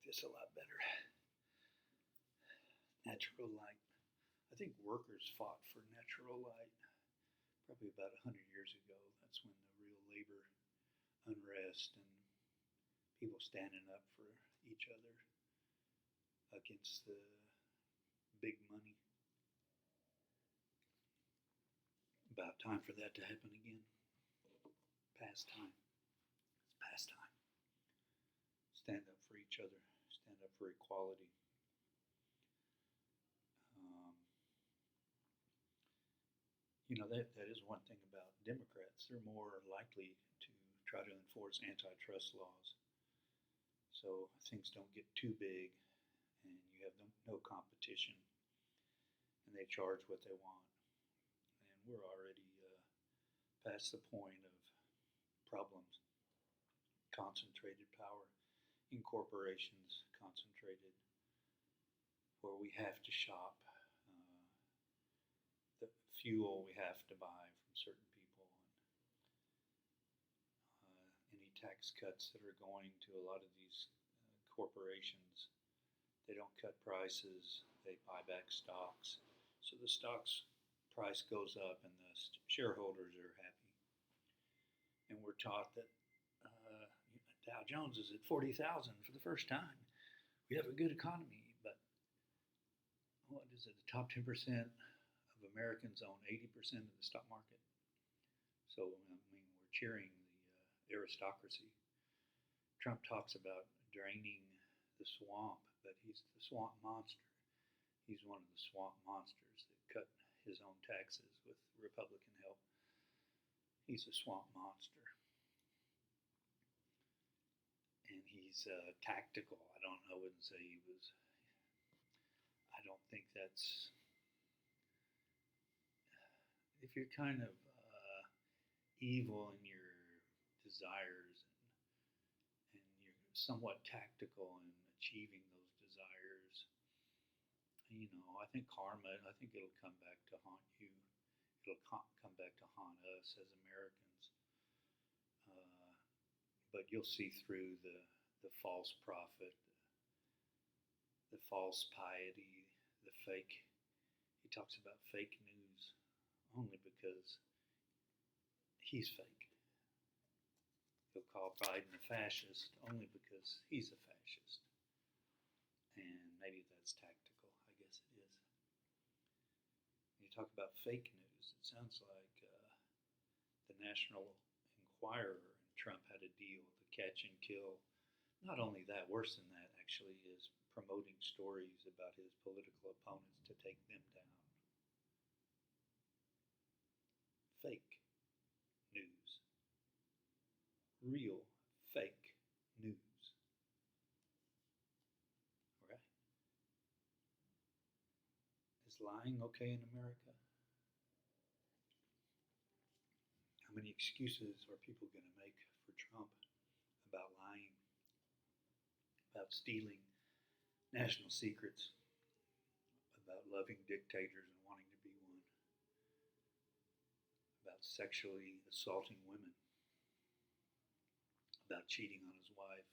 this a lot better. Natural light. I think workers fought for natural light probably about 100 years ago. That's when the real labor unrest and people standing up for each other against the big money. About time for that to happen again. Past time. It's past time. Stand up for each other. Stand up for equality. Um, that is one thing about Democrats. They're more likely to try to enforce antitrust laws so things don't get too big and you have no competition and they charge what they want. And we're already past the point of problems. Concentrated power in corporations, concentrated where we have to shop, the fuel we have to buy from certain people, and any tax cuts that are going to a lot of these corporations. They don't cut prices, they buy back stocks. So the stocks price goes up and the shareholders are happy. And we're taught that Dow Jones is at 40,000 for the first time. We have a good economy, but what is it? The top 10% of Americans own 80% of the stock market. So, we're cheering the aristocracy. Trump talks about draining the swamp, but he's the swamp monster. He's one of the swamp monsters that cut his own taxes with Republican help. He's a swamp monster. And he's tactical. I wouldn't say he was. I don't think that's. If you're kind of evil in your desires and you're somewhat tactical in achieving those desires, I think karma, I think it'll come back to haunt you. It'll come back to haunt us as Americans. But you'll see through the false prophet, the false piety, the fake. He talks about fake news only because he's fake. He'll call Biden a fascist only because he's a fascist. And maybe that's tactical. I guess it is. When you talk about fake news, it sounds like the National Enquirer and Trump had a deal to catch and kill. Not only that, worse than that actually, is promoting stories about his political opponents to take them down. Fake news. Real fake news. Right? Is lying okay in America? How many excuses are people going to make for Trump about lying, about stealing national secrets, about loving dictators and wanting to be one, about sexually assaulting women, about cheating on his wife,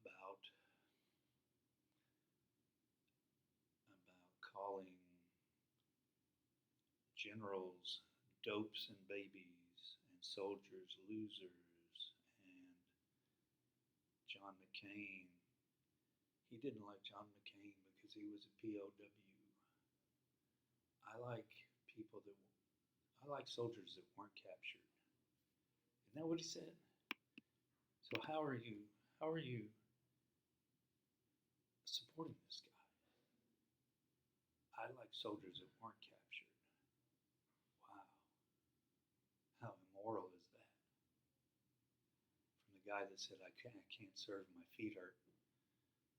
about calling generals dopes and babies and soldiers losers, and John McCain. He didn't like John McCain because he was a POW. I like soldiers that weren't captured. Isn't that what he said? So how are you supporting this guy? I like soldiers that weren't captured. Wow. How immoral is that? From the guy that said, I can't serve, my feet hurt.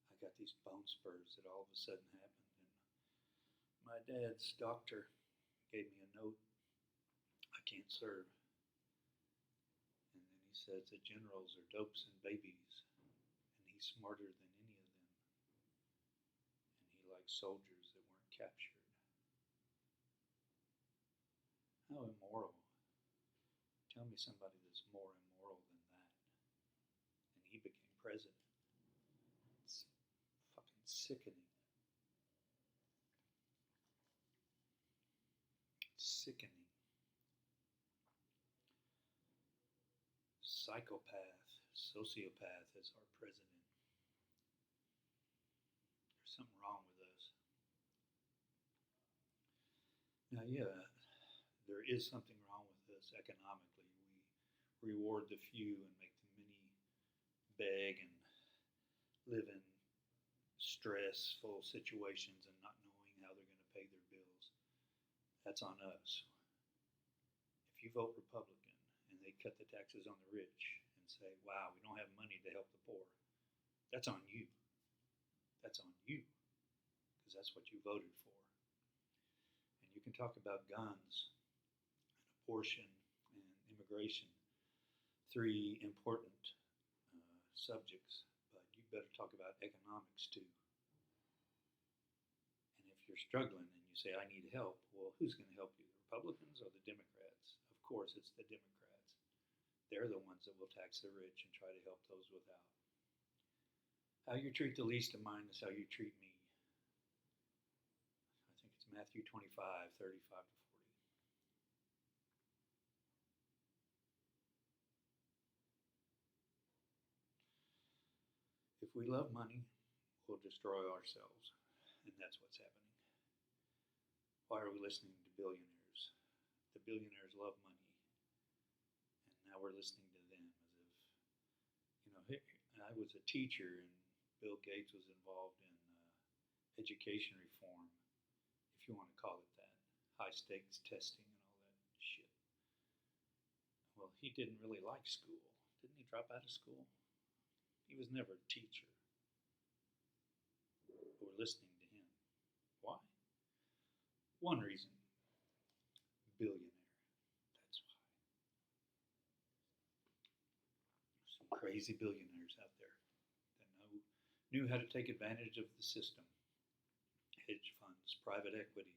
I got these bone spurs that all of a sudden happened. And my dad's doctor gave me a note. I can't serve. And then he says the generals are dopes and babies. And he's smarter than any of them. And he likes soldiers that weren't captured. How immoral. Tell me somebody that's more immoral than that. And he became president. Sickening. Sickening. Psychopath, sociopath as our president. There's something wrong with us. Now, yeah, there is something wrong with us economically. We reward the few and make the many beg and live in stressful situations and not knowing how they're going to pay their bills. That's on us. If you vote Republican and they cut the taxes on the rich and say, wow, we don't have money to help the poor, that's on you. That's on you, because that's what you voted for. And you can talk about guns and abortion and immigration, three important subjects, but you better talk about economics too. And if you're struggling and you say, I need help, well, who's going to help you, the Republicans or the Democrats? Of course, it's the Democrats. They're the ones that will tax the rich and try to help those without. How you treat the least of mine is how you treat me. I think it's Matthew 25, 35 to 40. If we love money, we'll destroy ourselves, and that's what's happening. Why are we listening to billionaires? The billionaires love money, and now we're listening to them as if, I was a teacher and Bill Gates was involved in education reform, if you want to call it that, high stakes testing and all that shit. Well, he didn't really like school. Didn't he drop out of school? He was never a teacher. But we're listening to him. Why? One reason. Billionaire. That's why. Some crazy billionaires out there that knew how to take advantage of the system. Hedge funds, private equity,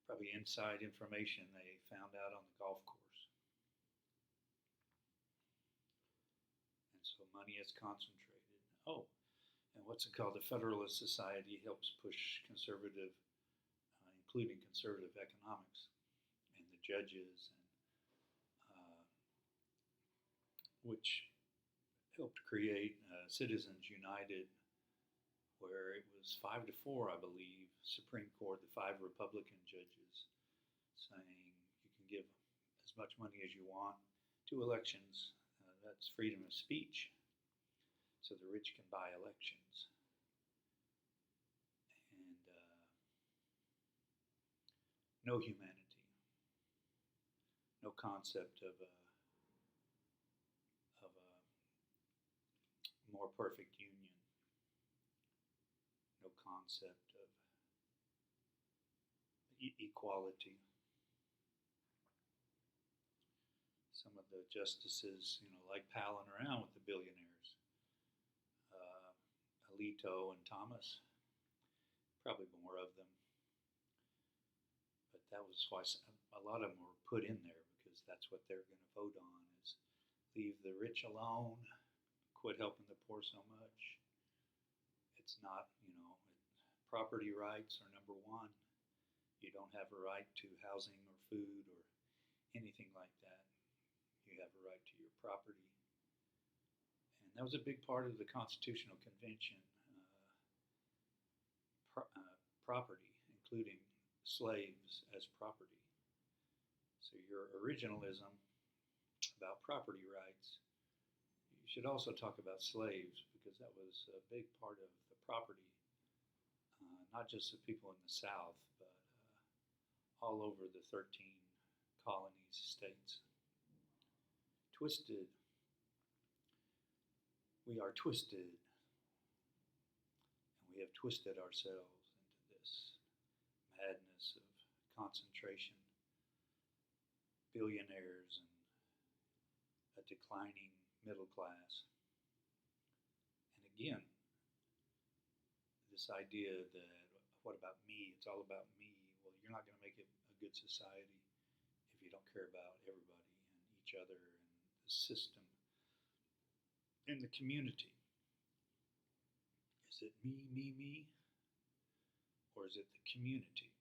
probably inside information they found out on the golf course. And so money is concentrated. Oh, and what's it called? The Federalist Society helps push conservative, including conservative economics, and the judges, and which helped create Citizens United, where it was 5-4, I believe, Supreme Court, the 5 Republican judges, saying you can give as much money as you want to elections. That's freedom of speech. So the rich can buy elections. And no humanity, no concept of a more perfect union, no concept of equality. Some of the justices, like palling around with the billionaires. Alito and Thomas, probably more of them. But that was why a lot of them were put in there, because that's what they're going to vote on, is leave the rich alone, quit helping the poor so much. It's not, property rights are number one. You don't have a right to housing or food or anything like that. You have a right to your property. And that was a big part of the Constitutional Convention, property, including slaves as property. So your originalism about property rights, you should also talk about slaves, because that was a big part of the property, not just the people in the South, but all over the 13 colonies, states. Twisted. We are twisted, and we have twisted ourselves into this madness of concentration, billionaires, and a declining middle class. And again, this idea that, what about me? It's all about me. Well, you're not going to make it a good society if you don't care about everybody and each other and the system. And the community is Is it me, or is it the community?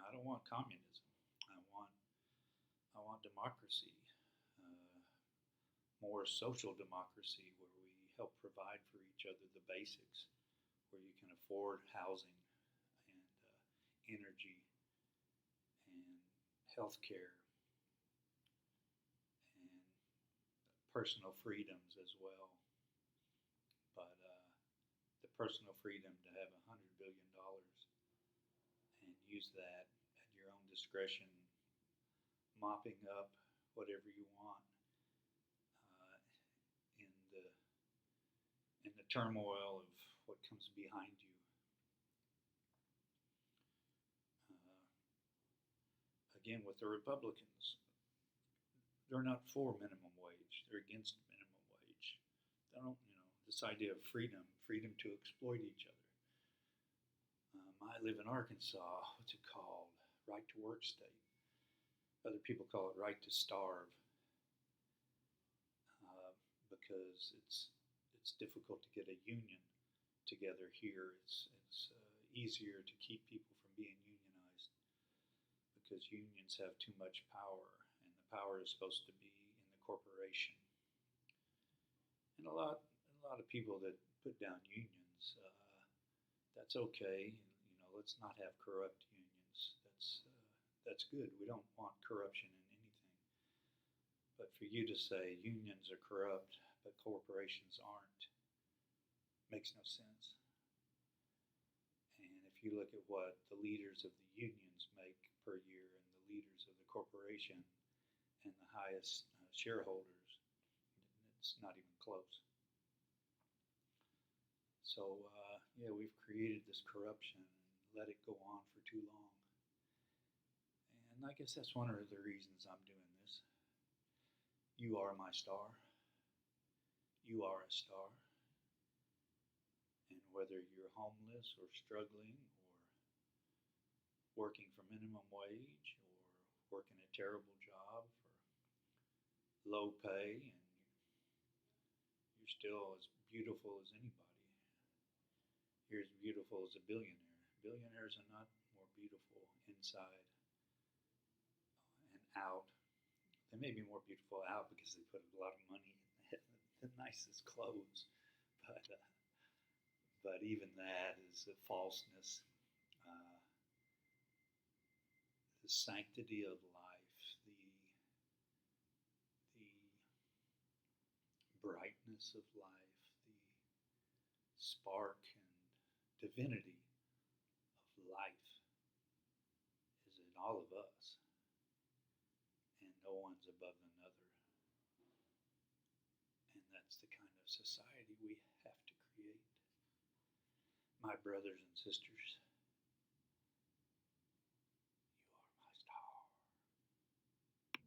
I don't want communism. I want I want democracy, uh, more social democracy, where we help provide for each other the basics, where you can afford housing and energy and health care and personal freedoms as well. But the personal freedom to have $100 billion and use that at your own discretion, mopping up whatever you want uh, in the turmoil of what comes behind you. Uh, Again, with the Republicans, they're not for minimum wage. They're against minimum wage. They don't, this idea of freedom to exploit each other. I live in Arkansas. What's it called? Right to work state. Other people call it right to starve, because it's difficult to get a union together here. It's easier to keep people from being unionized because unions have too much power, and the power is supposed to be in the corporation. And a lot of people that put down unions, that's okay. Let's not have corrupt unions. That's good. We don't want corruption in anything. But for you to say unions are corrupt but corporations aren't makes no sense. And if you look at what the leaders of the unions make per year and the leaders of the corporation and the highest shareholders, it's not even close. So, we've created this corruption and let it go on for too long. And I guess that's one of the reasons I'm doing this. You are my star. You are a star. And whether you're homeless or struggling or working for minimum wage or working a terrible job for low pay, and you're still as beautiful as anybody. You're as beautiful as a billionaire. Billionaires are not more beautiful inside and out. They may be more beautiful out because they put a lot of money in the nicest clothes, but even that is a falseness. Uh, the sanctity of life, the brightness of life, the spark and divinity of life is in all of us, and no one's above another. And that's the kind of society we have to create. My brothers and sisters,